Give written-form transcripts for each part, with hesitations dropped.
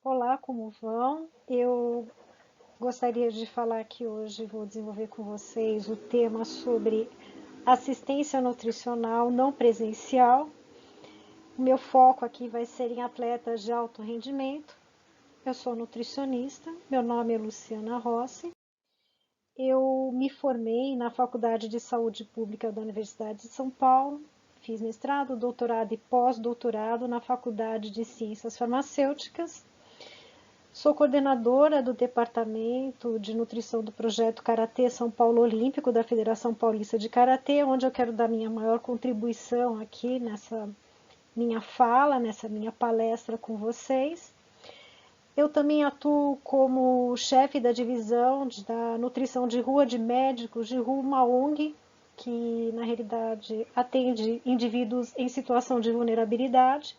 Olá, como vão? Eu gostaria de falar aqui hoje, vou desenvolver com vocês o tema sobre assistência nutricional não presencial. O meu foco aqui vai ser em atletas de alto rendimento. Eu sou nutricionista, meu nome é Luciana Rossi. Eu me formei na Faculdade de Saúde Pública da Universidade de São Paulo. Fiz mestrado, doutorado e pós-doutorado na Faculdade de Ciências Farmacêuticas. Sou coordenadora do Departamento de Nutrição do Projeto Karatê São Paulo Olímpico da Federação Paulista de Karatê, onde eu quero dar minha maior contribuição aqui nessa minha fala, nessa minha palestra com vocês. Eu também atuo como chefe da divisão da nutrição de rua de médicos de rua, uma ONG, que na realidade atende indivíduos em situação de vulnerabilidade.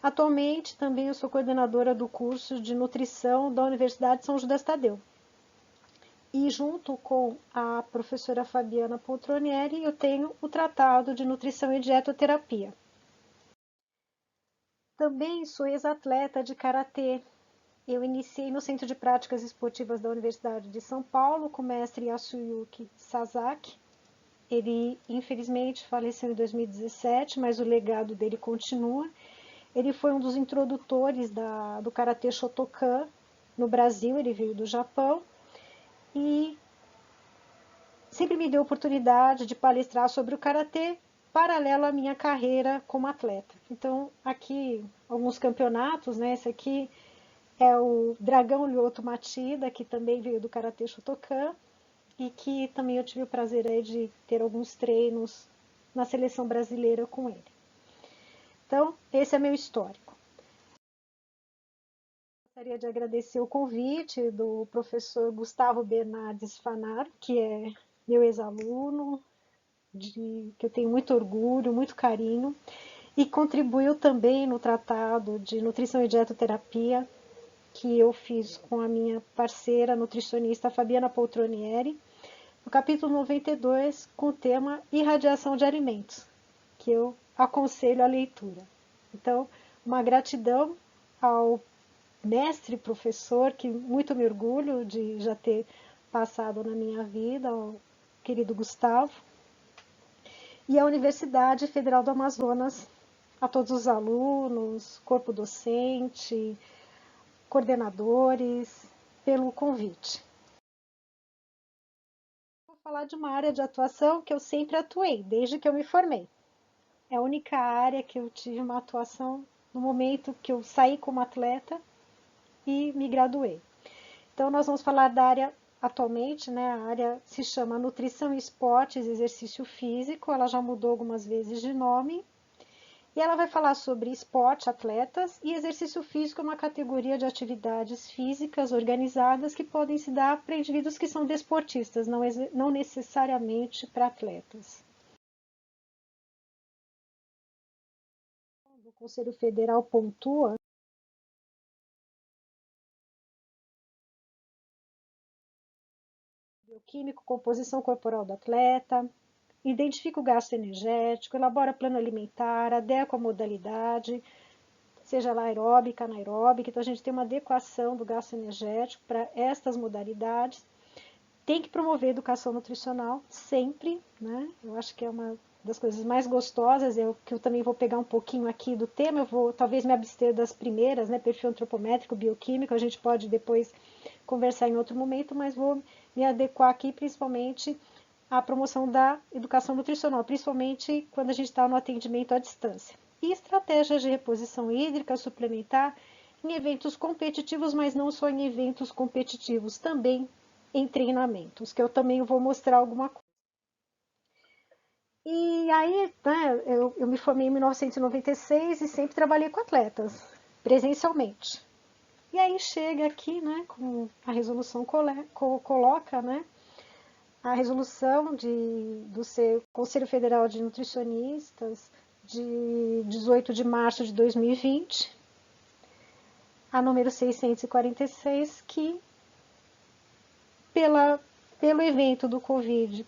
Atualmente, também eu sou coordenadora do curso de nutrição da Universidade de São Judas Tadeu. E junto com a professora Fabiana Poltronieri, eu tenho o tratado de nutrição e dietoterapia. Também sou ex-atleta de karatê. Eu iniciei no Centro de Práticas Esportivas da Universidade de São Paulo com o mestre Yasuyuki Sasaki. Ele, infelizmente, faleceu em 2017, mas o legado dele continua. Ele foi um dos introdutores do Karatê Shotokan no Brasil, ele veio do Japão, e sempre me deu a oportunidade de palestrar sobre o Karatê paralelo à minha carreira como atleta. Então, aqui, alguns campeonatos, né? Esse aqui é o Dragão Lyoto Machida, que também veio do Karatê Shotokan, e que também eu tive o prazer aí de ter alguns treinos na seleção brasileira com ele. Então, esse é meu histórico. Gostaria de agradecer o convite do professor Gustavo Bernardes Fanaro, que é meu ex-aluno, que eu tenho muito orgulho, muito carinho, e contribuiu também no tratado de nutrição e dietoterapia que eu fiz com a minha parceira nutricionista Fabiana Poltronieri, no capítulo 92, com o tema Irradiação de Alimentos, que eu aconselho a leitura. Então, uma gratidão ao mestre, professor, que muito me orgulho de já ter passado na minha vida, o querido Gustavo, e a Universidade Federal do Amazonas, a todos os alunos, corpo docente, coordenadores, pelo convite. Vou falar de uma área de atuação que eu sempre atuei, desde que eu me formei. É a única área que eu tive uma atuação no momento que eu saí como atleta e me graduei. Então, nós vamos falar da área atualmente, né? A área se chama Nutrição e Esportes e Exercício Físico, ela já mudou algumas vezes de nome. E ela vai falar sobre esporte, atletas, e exercício físico é uma categoria de atividades físicas organizadas que podem se dar para indivíduos que são desportistas, não necessariamente para atletas. O Conselho Federal pontua bioquímico, composição corporal do atleta, identifica o gasto energético, elabora plano alimentar, adequa a modalidade, seja ela aeróbica, anaeróbica, então a gente tem uma adequação do gasto energético para estas modalidades. Tem que promover educação nutricional sempre, né? Eu acho que é uma das coisas mais gostosas, que eu também vou pegar um pouquinho aqui do tema, eu vou talvez me abster das primeiras, né? Perfil antropométrico, bioquímico, a gente pode depois conversar em outro momento, mas vou me adequar aqui principalmente à promoção da educação nutricional, principalmente quando a gente está no atendimento à distância. E estratégias de reposição hídrica suplementar em eventos competitivos, mas não só em eventos competitivos, também em treinamentos, que eu também vou mostrar alguma coisa. E aí, né, eu me formei em 1996 e sempre trabalhei com atletas, presencialmente. E aí chega aqui, né, como a resolução coloca, né, a resolução do seu Conselho Federal de Nutricionistas de 18 de março de 2020, a número 646, que pelo evento do Covid,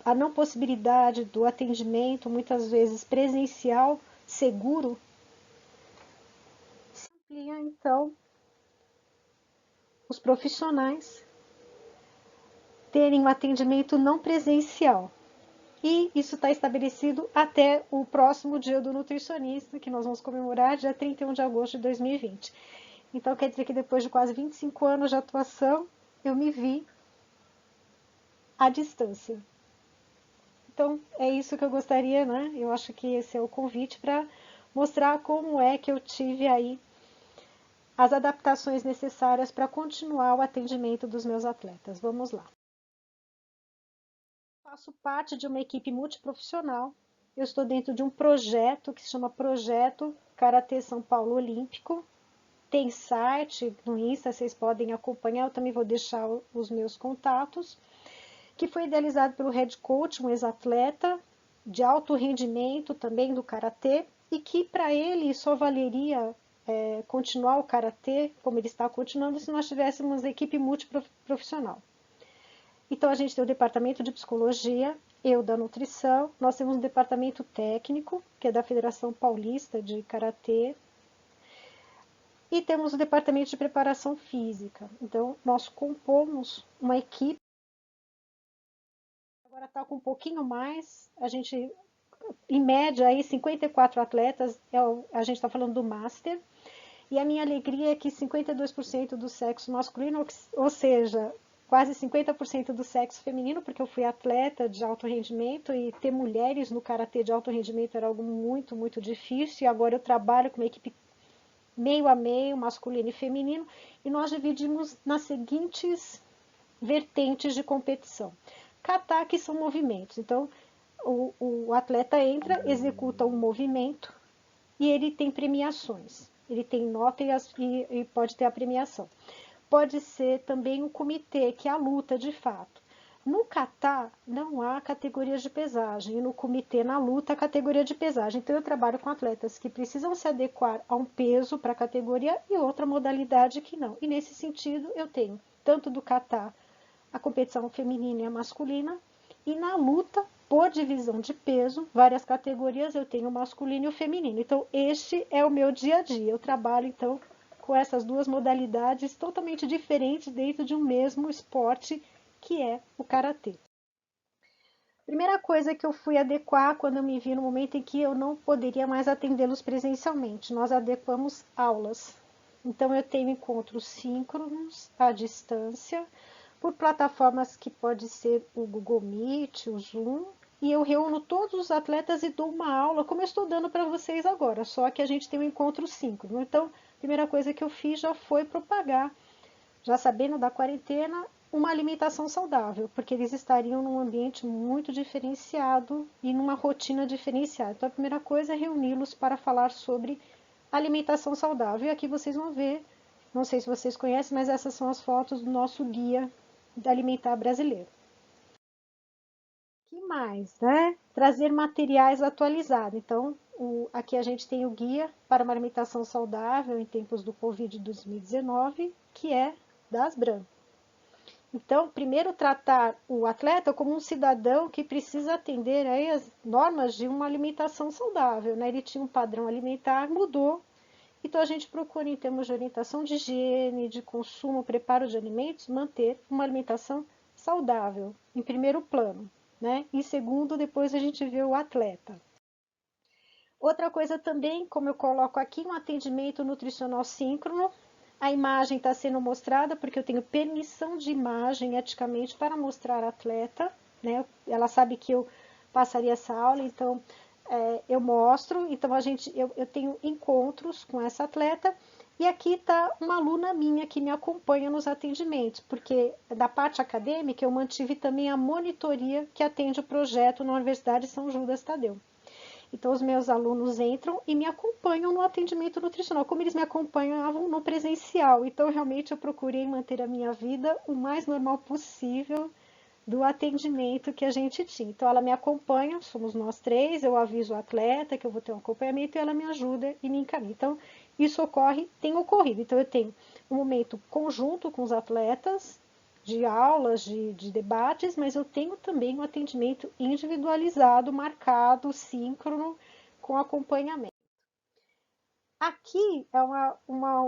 a não possibilidade do atendimento, muitas vezes presencial, seguro, então, os profissionais terem um atendimento não presencial. E isso está estabelecido até o próximo dia do nutricionista, que nós vamos comemorar dia 31 de agosto de 2020. Então, quer dizer que depois de quase 25 anos de atuação, eu me vi à distância. Então, é isso que eu gostaria, né? Eu acho que esse é o convite para mostrar como é que eu tive aí as adaptações necessárias para continuar o atendimento dos meus atletas. Vamos lá. Faço parte de uma equipe multiprofissional. Eu estou dentro de um projeto que se chama Projeto Karatê São Paulo Olímpico. Tem site no Insta, vocês podem acompanhar. Eu também vou deixar os meus contatos. Que foi idealizado pelo head coach, um ex-atleta de alto rendimento também do karatê, e que para ele só valeria continuar o karatê como ele está continuando se nós tivéssemos equipe multiprofissional. Então a gente tem o departamento de psicologia, eu da nutrição, nós temos um departamento técnico, que é da Federação Paulista de Karatê, e temos o departamento de preparação física. Então nós compomos uma equipe. Agora está com um pouquinho mais, a gente, em média, aí 54 atletas, a gente está falando do Master, e a minha alegria é que 52% do sexo masculino, ou seja, quase 50% do sexo feminino, porque eu fui atleta de alto rendimento e ter mulheres no karatê de alto rendimento era algo muito, muito difícil, e agora eu trabalho com uma equipe meio a meio, masculino e feminino, e nós dividimos nas seguintes vertentes de competição. Kata, que são movimentos. Então, o atleta entra, executa um movimento e ele tem premiações. Ele tem nota e pode ter a premiação. Pode ser também o comitê, que é a luta de fato. No kata não há categorias de pesagem, e no comitê, na luta, a categoria de pesagem. Então, eu trabalho com atletas que precisam se adequar a um peso para a categoria e outra modalidade que não. E nesse sentido, eu tenho tanto do kata a competição feminina e a masculina, e na luta, por divisão de peso, várias categorias, eu tenho o masculino e o feminino. Então, este é o meu dia a dia. Eu trabalho, então, com essas duas modalidades totalmente diferentes dentro de um mesmo esporte, que é o karatê. Primeira coisa que eu fui adequar quando eu me vi no momento em que eu não poderia mais atendê-los presencialmente, nós adequamos aulas. Então, eu tenho encontros síncronos à distância, por plataformas que pode ser o Google Meet, o Zoom, e eu reúno todos os atletas e dou uma aula, como eu estou dando para vocês agora, só que a gente tem um encontro síncrono. Então, a primeira coisa que eu fiz já foi propagar, já sabendo da quarentena, uma alimentação saudável, porque eles estariam num ambiente muito diferenciado e numa rotina diferenciada. Então, a primeira coisa é reuni-los para falar sobre alimentação saudável. E aqui vocês vão ver, não sei se vocês conhecem, mas essas são as fotos do nosso guia alimentar brasileiro. Que mais, né? Trazer materiais atualizados. Então, aqui a gente tem o guia para uma alimentação saudável em tempos do Covid 2019, que é da Asbram. Então, primeiro tratar o atleta como um cidadão que precisa atender aí as normas de uma alimentação saudável, né? Ele tinha um padrão alimentar, mudou. Então, a gente procura, em termos de orientação de higiene, de consumo, preparo de alimentos, manter uma alimentação saudável, em primeiro plano, né? Em segundo, depois a gente vê o atleta. Outra coisa também, como eu coloco aqui, um atendimento nutricional síncrono. A imagem está sendo mostrada porque eu tenho permissão de imagem eticamente para mostrar a atleta, né? Ela sabe que eu passaria essa aula, então eu mostro. Então eu tenho encontros com essa atleta. E aqui está uma aluna minha que me acompanha nos atendimentos, porque da parte acadêmica eu mantive também a monitoria que atende o projeto na Universidade São Judas Tadeu. Então, os meus alunos entram e me acompanham no atendimento nutricional, como eles me acompanhavam no presencial. Então, realmente, eu procurei manter a minha vida o mais normal possível do atendimento que a gente tinha. Então, ela me acompanha, somos nós três, eu aviso o atleta que eu vou ter um acompanhamento e ela me ajuda e me encaminha. Então, isso tem ocorrido. Então, eu tenho um momento conjunto com os atletas, de aulas, de debates, mas eu tenho também um atendimento individualizado, marcado, síncrono, com acompanhamento. Aqui é uma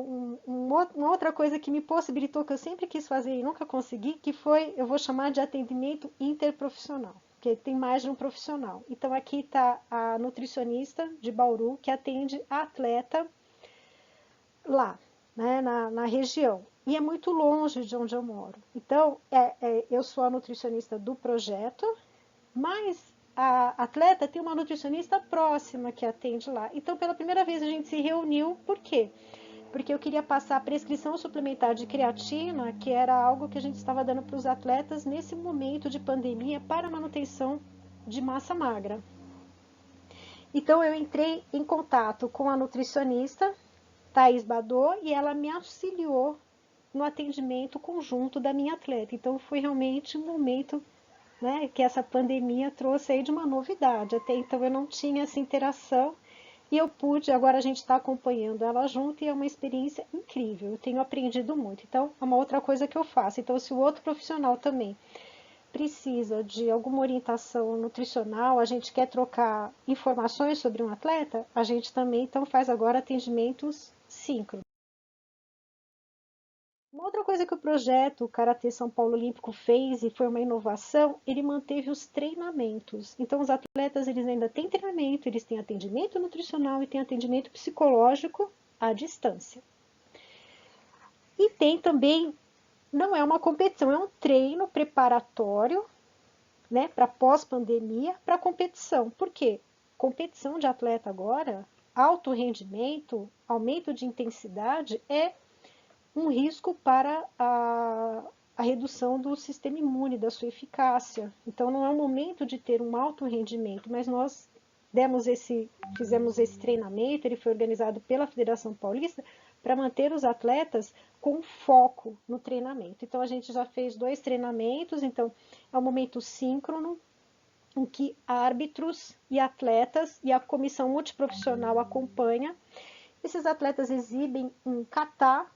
outra coisa que me possibilitou, que eu sempre quis fazer e nunca consegui, que foi, eu vou chamar de atendimento interprofissional, porque tem mais de um profissional. Então aqui está a nutricionista de Bauru, que atende a atleta lá, né, na região. E é muito longe de onde eu moro. Então, eu sou a nutricionista do projeto, mas a atleta tem uma nutricionista próxima que atende lá. Então, pela primeira vez a gente se reuniu, por quê? Porque eu queria passar a prescrição suplementar de creatina, que era algo que a gente estava dando para os atletas nesse momento de pandemia para manutenção de massa magra. Então, eu entrei em contato com a nutricionista, Thaís Badô, e ela me auxiliou no atendimento conjunto da minha atleta. Então, foi realmente um momento, né, que essa pandemia trouxe aí de uma novidade. Até então eu não tinha essa interação e eu pude, agora a gente está acompanhando ela junto e é uma experiência incrível. Eu tenho aprendido muito. Então, é uma outra coisa que eu faço. Então, se o outro profissional também precisa de alguma orientação nutricional, a gente quer trocar informações sobre um atleta, a gente também então faz agora atendimentos síncronos. Uma outra coisa que o projeto Karatê São Paulo Olímpico fez e foi uma inovação, ele manteve os treinamentos. Então os atletas eles ainda têm treinamento, eles têm atendimento nutricional e têm atendimento psicológico à distância. E tem também, não é uma competição, é um treino preparatório, né, para pós-pandemia, para competição. Por quê? Competição de atleta agora, alto rendimento, aumento de intensidade é um risco para a redução do sistema imune, da sua eficácia. Então, não é o momento de ter um alto rendimento, mas nós fizemos esse treinamento, ele foi organizado pela Federação Paulista para manter os atletas com foco no treinamento. Então, a gente já fez 2 treinamentos, então é um momento síncrono, em que árbitros e atletas e a comissão multiprofissional acompanha. Esses atletas exibem um kata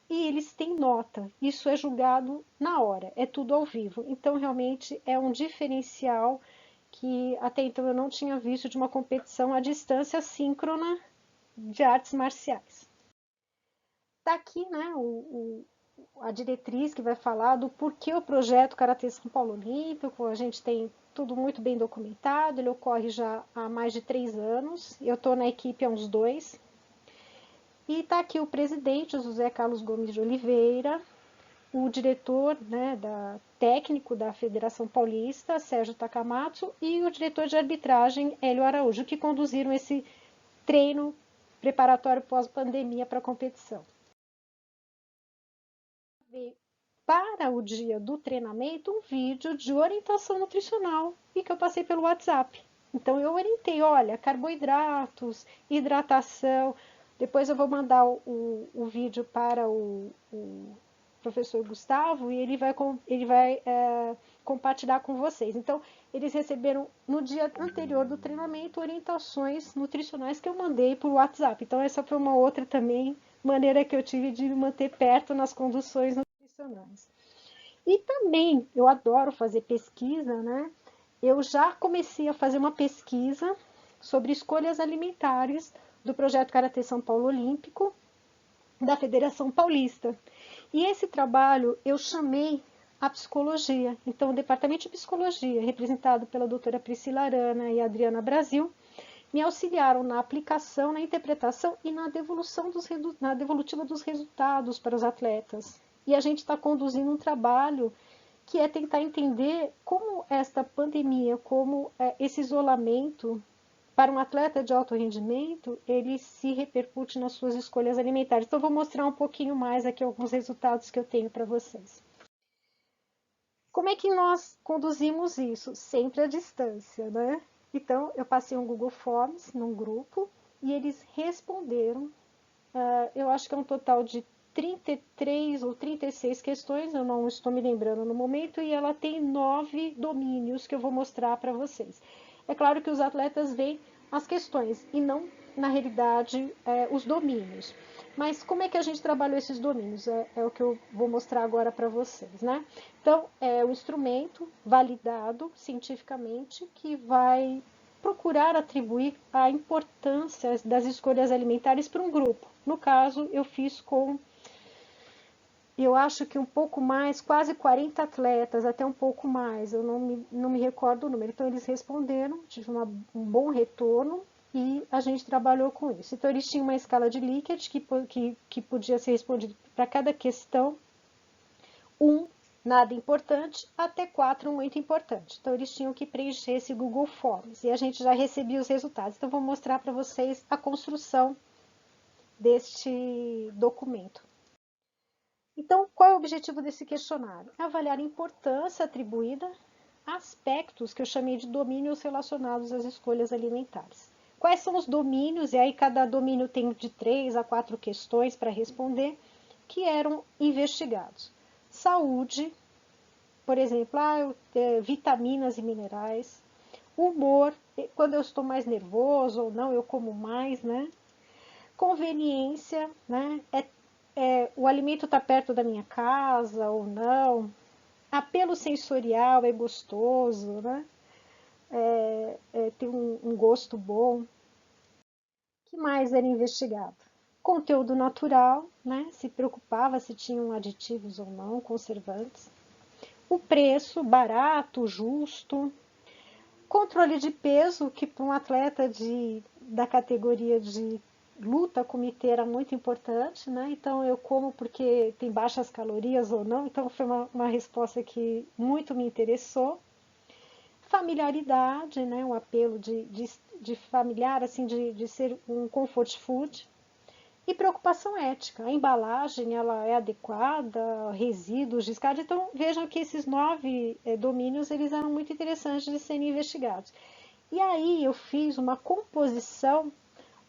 e eles têm nota. Isso é julgado na hora, é tudo ao vivo. Então, realmente é um diferencial que até então eu não tinha visto de uma competição à distância síncrona de artes marciais. Está aqui, né, a diretriz que vai falar do porquê o projeto Karatê São Paulo Olímpico. A gente tem tudo muito bem documentado, ele ocorre já há mais de 3 anos. Eu estou na equipe há uns 2. E está aqui o presidente, José Carlos Gomes de Oliveira, o diretor, né, técnico da Federação Paulista, Sérgio Takamatsu, e o diretor de arbitragem, Hélio Araújo, que conduziram esse treino preparatório pós-pandemia para a competição. Para o dia do treinamento, um vídeo de orientação nutricional e que eu passei pelo WhatsApp. Então eu orientei, olha, carboidratos, hidratação. Depois eu vou mandar o vídeo para o professor Gustavo e ele vai compartilhar com vocês. Então, eles receberam no dia anterior do treinamento orientações nutricionais que eu mandei por WhatsApp. Então, essa foi uma outra também maneira que eu tive de me manter perto nas conduções nutricionais. E também, eu adoro fazer pesquisa, né? Eu já comecei a fazer uma pesquisa sobre escolhas alimentares do projeto Karatê São Paulo Olímpico, da Federação Paulista. E esse trabalho eu chamei a psicologia. Então, o departamento de psicologia, representado pela doutora Priscila Arana e Adriana Brasil, me auxiliaram na aplicação, na interpretação e na devolutiva dos resultados para os atletas. E a gente está conduzindo um trabalho que é tentar entender como esta pandemia, como esse isolamento para um atleta de alto rendimento, ele se repercute nas suas escolhas alimentares. Então, eu vou mostrar um pouquinho mais aqui alguns resultados que eu tenho para vocês. Como é que nós conduzimos isso? Sempre à distância, né? Então, eu passei um Google Forms num grupo e eles responderam. Eu acho que é um total de 33 ou 36 questões, eu não estou me lembrando no momento, e ela tem 9 domínios que eu vou mostrar para vocês. É claro que os atletas veem as questões e não, na realidade, os domínios. Mas como é que a gente trabalhou esses domínios? É o que eu vou mostrar agora para vocês, né? Então, é o instrumento validado cientificamente que vai procurar atribuir a importância das escolhas alimentares para um grupo. No caso, eu fiz com, eu acho que um pouco mais, quase 40 atletas, até um pouco mais, eu não me recordo o número. Então, eles responderam, tive um bom retorno e a gente trabalhou com isso. Então, eles tinham uma escala de Likert que podia ser respondido para cada questão, 1, nada importante, até 4, muito importante. Então, eles tinham que preencher esse Google Forms e a gente já recebia os resultados. Então, vou mostrar para vocês a construção deste documento. Então, qual é o objetivo desse questionário? Avaliar a importância atribuída a aspectos que eu chamei de domínios relacionados às escolhas alimentares. Quais são os domínios? E aí cada domínio tem de 3 a 4 questões para responder, que eram investigados. Saúde, por exemplo, vitaminas e minerais. Humor, quando eu estou mais nervoso ou não, eu como mais, né? Conveniência, né? O alimento está perto da minha casa ou não. Apelo sensorial, é gostoso, né? Tem um gosto bom. O que mais era investigado? Conteúdo natural, né? Se preocupava se tinham aditivos ou não, conservantes. O preço, barato, justo. Controle de peso, que para um atleta da categoria de luta, comitê era muito importante, né? Então eu como porque tem baixas calorias ou não, então foi uma resposta que muito me interessou. Familiaridade, né? Um apelo de familiar, assim, de ser um comfort food. E preocupação ética, a embalagem ela é adequada, resíduos, descarte. Então vejam que esses 9 domínios eles eram muito interessantes de serem investigados. E aí eu fiz uma composição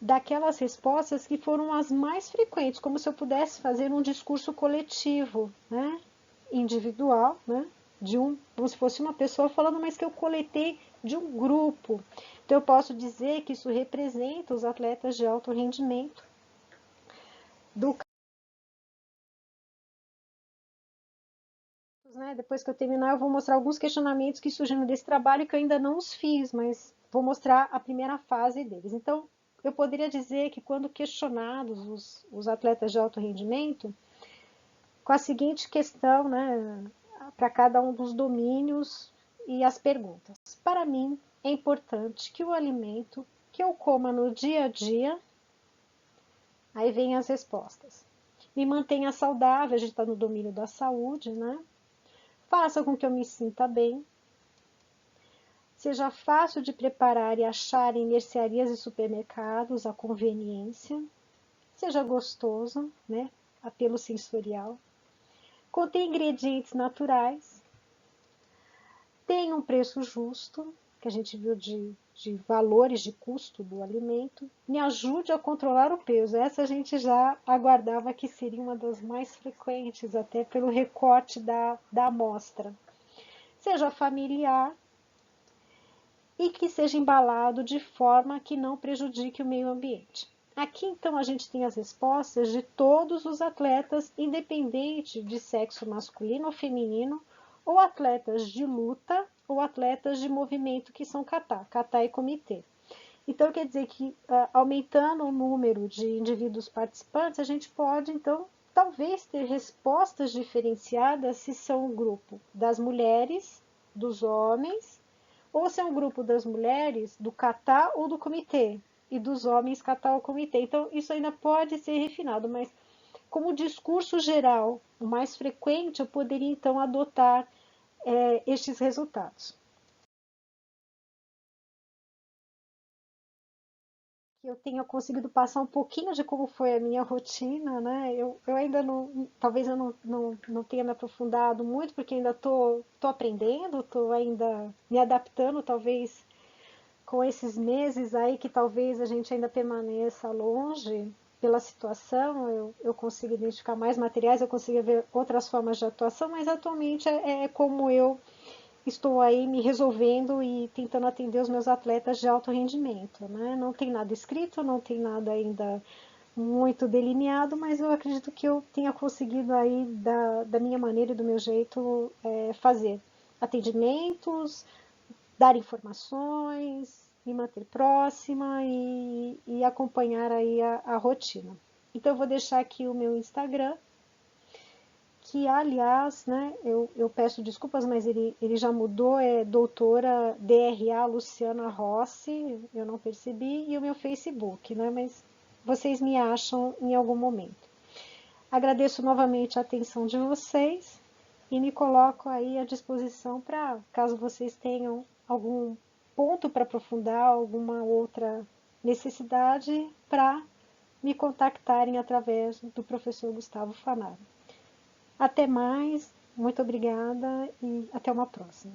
daquelas respostas que foram as mais frequentes, como se eu pudesse fazer um discurso coletivo, né? Individual, né? Como se fosse uma pessoa falando, mas que eu coletei de um grupo. Então eu posso dizer que isso representa os atletas de alto rendimento do, né? Depois que eu terminar, eu vou mostrar alguns questionamentos que surgiram desse trabalho que eu ainda não os fiz, mas vou mostrar a primeira fase deles. Então, eu poderia dizer que quando questionados os atletas de alto rendimento, com a seguinte questão, né, para cada um dos domínios e as perguntas. Para mim, é importante que o alimento que eu coma no dia a dia, aí vem as respostas, me mantenha saudável, a gente está no domínio da saúde, né? Faça com que eu me sinta bem, seja fácil de preparar e achar em mercearias e supermercados a conveniência, seja gostoso, né? Apelo sensorial, contém ingredientes naturais, tem um preço justo, que a gente viu de valores de custo do alimento, me ajude a controlar o peso. Essa a gente já aguardava que seria uma das mais frequentes, até pelo recorte da amostra. Seja familiar e que seja embalado de forma que não prejudique o meio ambiente. Aqui então a gente tem as respostas de todos os atletas, independente de sexo masculino ou feminino, ou atletas de luta ou atletas de movimento que são kata e comitê. Então quer dizer que aumentando o número de indivíduos participantes, a gente pode então talvez ter respostas diferenciadas se são o grupo das mulheres, dos homens, ou se é um grupo das mulheres do kata ou do comitê, e dos homens kata ou comitê. Então, isso ainda pode ser refinado, mas como discurso geral, o mais frequente, eu poderia então adotar estes resultados. Que eu tenha conseguido passar um pouquinho de como foi a minha rotina, né? Eu ainda não, talvez eu não tenha me aprofundado muito, porque ainda tô aprendendo, estou ainda me adaptando, talvez com esses meses aí que talvez a gente ainda permaneça longe pela situação, eu consigo identificar mais materiais, eu consigo ver outras formas de atuação, mas atualmente é como eu estou aí me resolvendo e tentando atender os meus atletas de alto rendimento, né? Não tem nada escrito, não tem nada ainda muito delineado, mas eu acredito que eu tenha conseguido aí da minha maneira e do meu jeito fazer atendimentos, dar informações, me manter próxima e acompanhar aí a rotina. Então eu vou deixar aqui o meu Instagram, que aliás, né, eu peço desculpas, mas ele já mudou, é doutora DRA Luciana Rossi, eu não percebi, e o meu Facebook, né, mas vocês me acham em algum momento. Agradeço novamente a atenção de vocês e me coloco aí à disposição para, caso vocês tenham algum ponto para aprofundar, alguma outra necessidade, para me contactarem através do professor Gustavo Fanaro. Até mais, muito obrigada e até uma próxima.